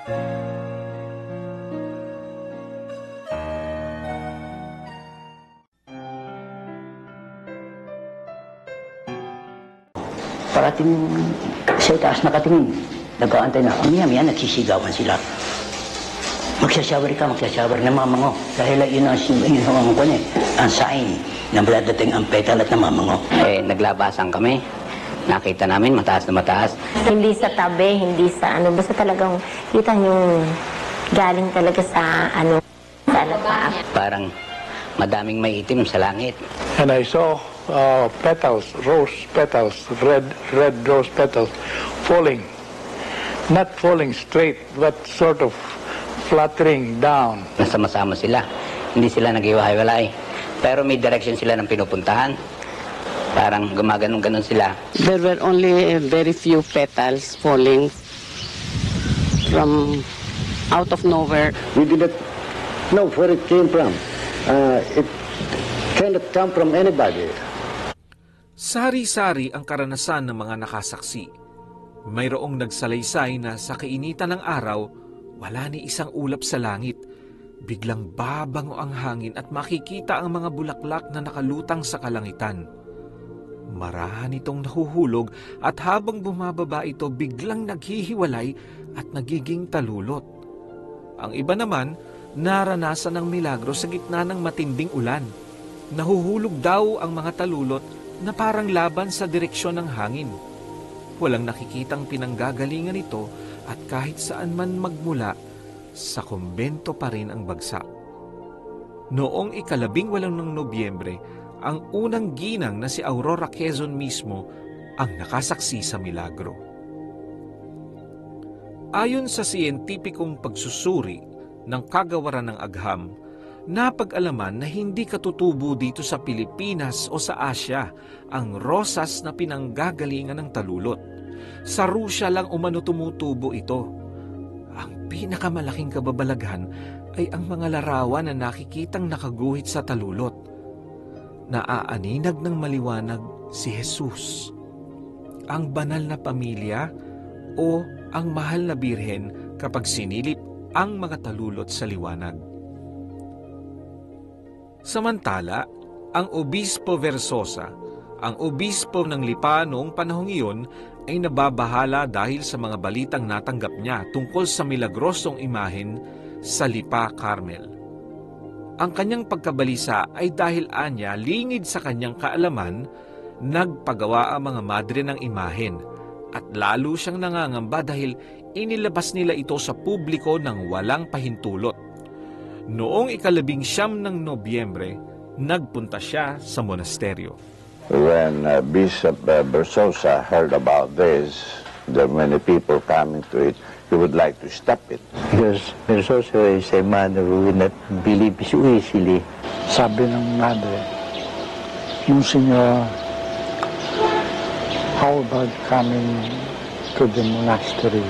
Parating sa itaas nakatingin. Nag-aantay na. Maya-maya nagsisigawan sila. Magsashower ka, magsashower na mamango. Dahil yun ang ang sign na maladating ang petal at namamango. Naglabasan kami. Nakita namin mataas na mataas. Hindi sa tabi, hindi sa ano. Basta talagang kita yung galing talaga sa ano. Sa lapa. Parang madaming may itim sa langit. And I saw petals, rose petals, red rose petals falling. Not falling straight, but sort of fluttering down. Nasama-sama sila. Hindi sila nag-iwahiwalay. Pero may direction sila ng pinupuntahan. Parang gumaganon-ganon sila. There were only very few petals falling from out of nowhere. We did not know where it came from. It cannot come from anybody. Sari-sari ang karanasan ng mga nakasaksi. Mayroong nagsalaysay na sa kainitan ng araw, wala ni isang ulap sa langit. Biglang babango ang hangin at makikita ang mga bulaklak na nakalutang sa kalangitan. Marahan itong nahuhulog at habang bumababa ito biglang naghihiwalay at nagiging talulot. Ang iba naman, naranasan ng milagro sa gitna ng matinding ulan. Nahuhulog daw ang mga talulot na parang laban sa direksyon ng hangin. Walang nakikitang pinanggagalingan ito at kahit saan man magmula, sa kumbento pa rin ang bagsak. Noong 18 ng Nobyembre, ang unang ginang na si Aurora Quezon mismo ang nakasaksi sa milagro. Ayon sa siyentipikong pagsusuri ng kagawaran ng agham, napag-alaman na hindi katutubo dito sa Pilipinas o sa Asya ang rosas na pinanggagalingan ng talulot. Sa Rusya lang umano tumutubo ito. Ang pinakamalaking kababalaghan ay ang mga larawan na nakikitang nakaguhit sa talulot. Naaaninag ng maliwanag si Jesus, ang banal na pamilya o ang mahal na birhen kapag sinilip ang mga talulot sa liwanag. Samantala, ang Obispo Versosa, ang obispo ng Lipa noong panahong iyon, ay nababahala dahil sa mga balitang natanggap niya tungkol sa milagrosong imahen sa Lipa, Carmel. Ang kanyang pagkabalisa ay dahil anya lingid sa kanyang kaalaman, nagpagawa ang mga madre ng imahen at lalo siyang nangangamba dahil inilabas nila ito sa publiko ng walang pahintulot. Noong 19 ng Nobyembre, nagpunta siya sa monasteryo. When Bishop Versosa heard about this, there were many people coming to it. He would like to stop it. Because Versosa is a man who would not believe so easily. Sabi ng madre, Monsignor, how about coming to the monastery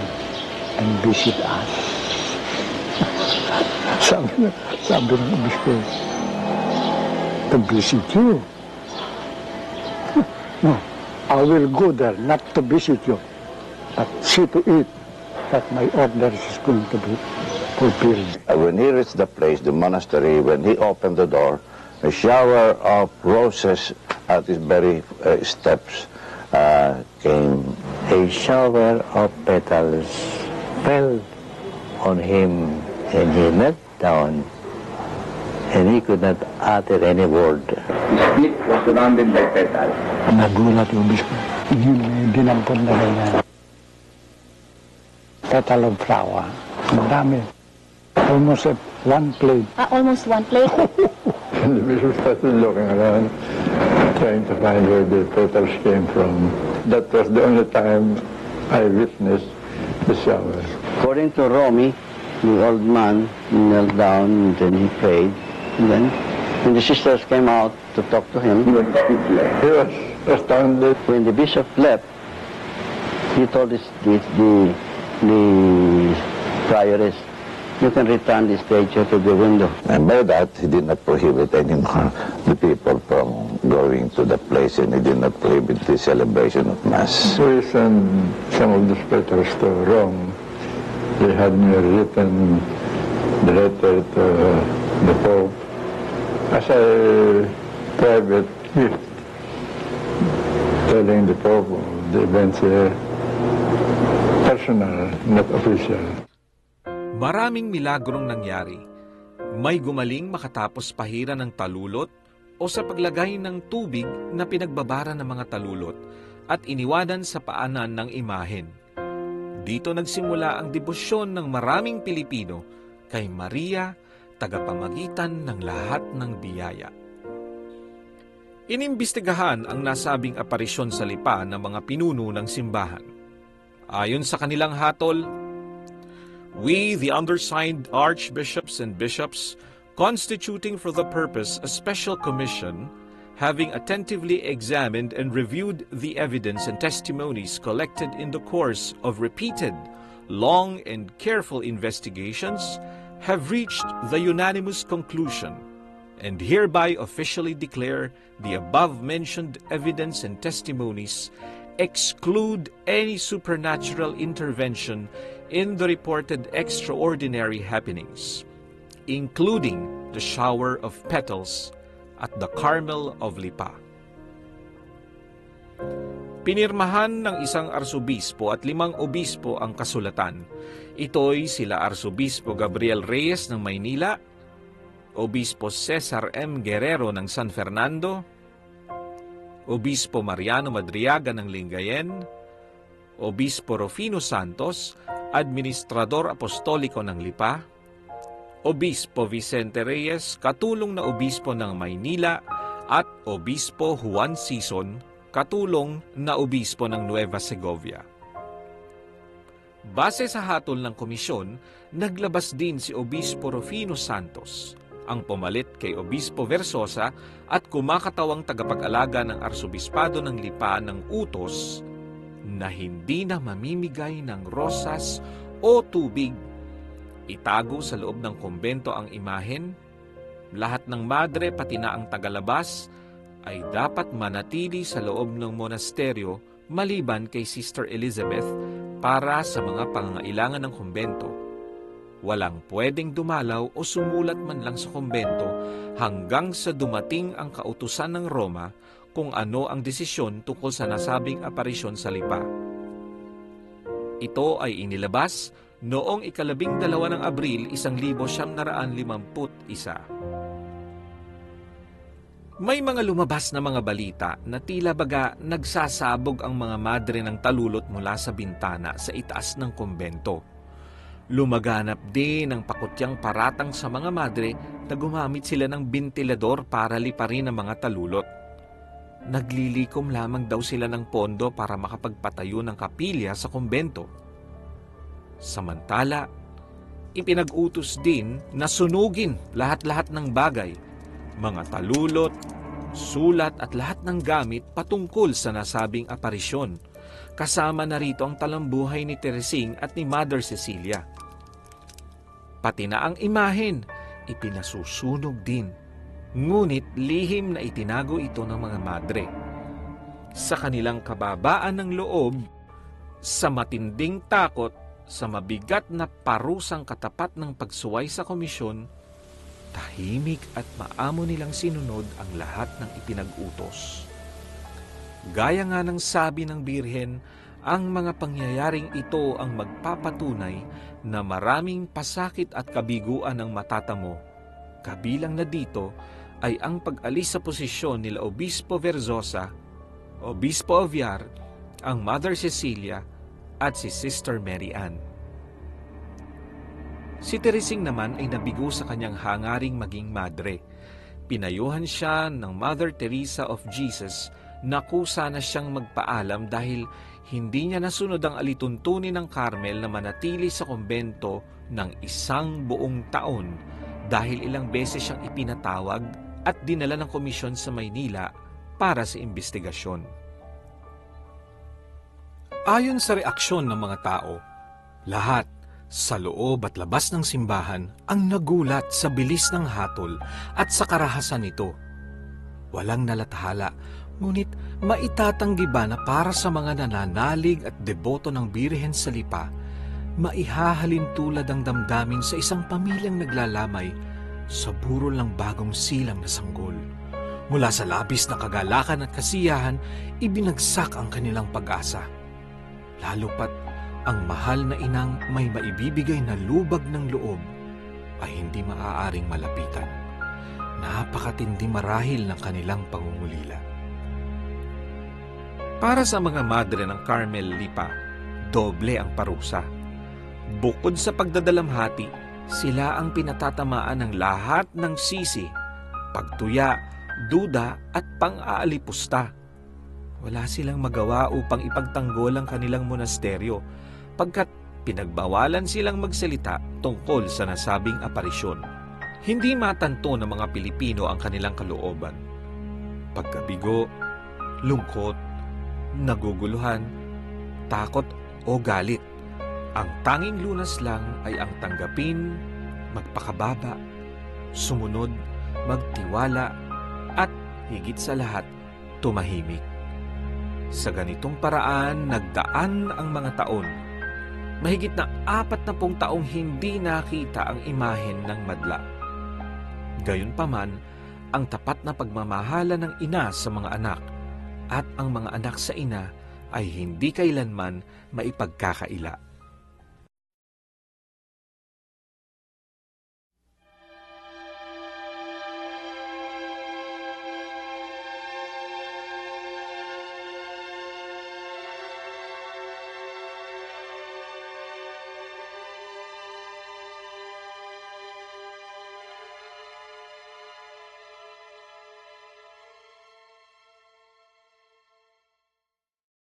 and visit us? sabi ng obispo, to visit you? No, I will go there not to visit you, but see to it that my orders is going to be fulfilled. When he reached the place, the monastery, when he opened the door, a shower of roses at his very steps came. A shower of petals fell on him, and he knelt down, and he could not utter any word. The split was surrounded by petals. Nagulat yung obispo. Yun may dinampon na ganyan. Petal of flower. Marami. Almost one plate. Almost one plate. And the bishop started looking around, trying to find where the petals came from. That was the only time I witnessed the shower. According to Romy, the old man knelt down and then he prayed. And then, when the sisters came out to talk to him, He was astounded. when the bishop left, he told the prioress, you can return the statue to the window. And by that, he did not prohibit anymore the people from going to the place, and he did not prohibit the celebration of Mass. We sent some of the petals to Rome, They had me written the letter to the Pope as a private gift, telling the Pope of the events here, personal, not official. Maraming milagrong nangyari. May gumaling makatapos pahiran ng talulot o sa paglagay ng tubig na pinagbabara ng mga talulot at iniwanan sa paanan ng imahen. Dito nagsimula ang debosyon ng maraming Pilipino kay Maria, tagapamagitan ng lahat ng biyaya. Inimbestigahan ang nasabing aparisyon sa lipa ng mga pinuno ng simbahan. Ayon sa kanilang hatol, "We, the undersigned archbishops and bishops, constituting for the purpose a special commission, having attentively examined and reviewed the evidence and testimonies collected in the course of repeated, long and careful investigations, have reached the unanimous conclusion, and hereby officially declare the above-mentioned evidence and testimonies exclude any supernatural intervention in the reported extraordinary happenings, including the shower of petals at the Carmel of Lipa." Pinirmahan ng isang arsobispo at 5 obispo ang kasulatan. Ito'y sila Arsobispo Gabriel Reyes ng Maynila, Obispo Cesar M. Guerrero ng San Fernando, Obispo Mariano Madriaga ng Lingayen, Obispo Rufino Santos, Administrador Apostoliko ng Lipa, Obispo Vicente Reyes, katulong na obispo ng Maynila, at Obispo Juan Sison, katulong na obispo ng Nueva Segovia. Base sa hatol ng komisyon, naglabas din si Obispo Rufino Santos, ang pumalit kay Obispo Versosa at kumakatawang tagapag-alaga ng Arsobispado ng Lipa ng utos na hindi na mamimigay ng rosas o tubig. Itago sa loob ng kumbento ang imahen. Lahat ng madre pati na ang tagalabas ay dapat manatili sa loob ng monasteryo maliban kay Sister Elizabeth para sa mga pangangailangan ng kumbento. Walang pwedeng dumalaw o sumulat man lang sa kumbento hanggang sa dumating ang kautusan ng Roma kung ano ang desisyon tungkol sa nasabing aparisyon sa Lipa. Ito ay inilabas noong 12 ng Abril 1951. May mga lumabas na mga balita na tila baga nagsasabog ang mga madre ng talulot mula sa bintana sa itaas ng kumbento. Lumaganap din ang pakutyang paratang sa mga madre na gumamit sila ng bentilador para liparin ang mga talulot. Naglilikom lamang daw sila ng pondo para makapagpatayo ng kapilya sa kumbento. Samantala, ipinag-utos din na sunugin lahat-lahat ng bagay, mga talulot, sulat at lahat ng gamit patungkol sa nasabing aparisyon. Kasama na rito ang talambuhay ni Teresing at ni Mother Cecilia. Pati na ang imahen, ipinasusunog din. Ngunit lihim na itinago ito ng mga madre. Sa kanilang kababaan ng loob, sa matinding takot, sa mabigat na parusang katapat ng pagsuway sa komisyon, tahimik at maamo nilang sinunod ang lahat ng ipinag-utos. Gaya nga ng sabi ng Birhen, ang mga pangyayaring ito ang magpapatunay na maraming pasakit at kabiguan ang matatamo. Kabilang na dito ay ang pag-alis sa posisyon nila Obispo Versosa, Obispo Oviar, ang Mother Cecilia at si Sister Mary Ann. Si Teresing naman ay nabigo sa kanyang hangaring maging madre. Pinayuhan siya ng Mother Teresa of Jesus na kusa na siyang magpaalam dahil hindi niya nasunod ang alituntunin ng Carmel na manatili sa kumbento ng 1 buong taon dahil ilang beses siyang ipinatawag at dinala ng komisyon sa Maynila para sa investigasyon. Ayon sa reaksyon ng mga tao, lahat sa loob at labas ng simbahan ang nagulat sa bilis ng hatol at sa karahasan nito. Walang nalathala, ngunit maitatanggi ba na para sa mga nananalig at deboto ng Birhen sa Lipa, maihahalin tulad ang damdamin sa isang pamilyang naglalamay sa burol ng bagong silang na sanggol. Mula sa labis na kagalakan at kasiyahan, ibinagsak ang kanilang pag-asa. Lalo pat ang mahal na inang may maibibigay na lubag ng loob ay hindi maaaring malapitan. Napakatindi marahil ng kanilang pangungulila. Para sa mga madre ng Carmel Lipa, doble ang parusa. Bukod sa pagdadalamhati, sila ang pinatatamaan ng lahat ng sisi, pagtuya, duda at pang-aalipusta. Wala silang magawa upang ipagtanggol ang kanilang monasteryo pagkat pinagbawalan silang magsalita tungkol sa nasabing aparisyon. Hindi matanto ng mga Pilipino ang kanilang kalooban. Pagkabigo, lungkot, naguguluhan, takot o galit. Ang tanging lunas lang ay ang tanggapin, magpakababa, sumunod, magtiwala, at higit sa lahat, tumahimik. Sa ganitong paraan, nagdaan ang mga taon. Mahigit na 40 taong hindi nakita ang imahen ng madla. Gayunpaman, ang tapat na pagmamahala ng ina sa mga anak at ang mga anak sa ina ay hindi kailanman maipagkakaila.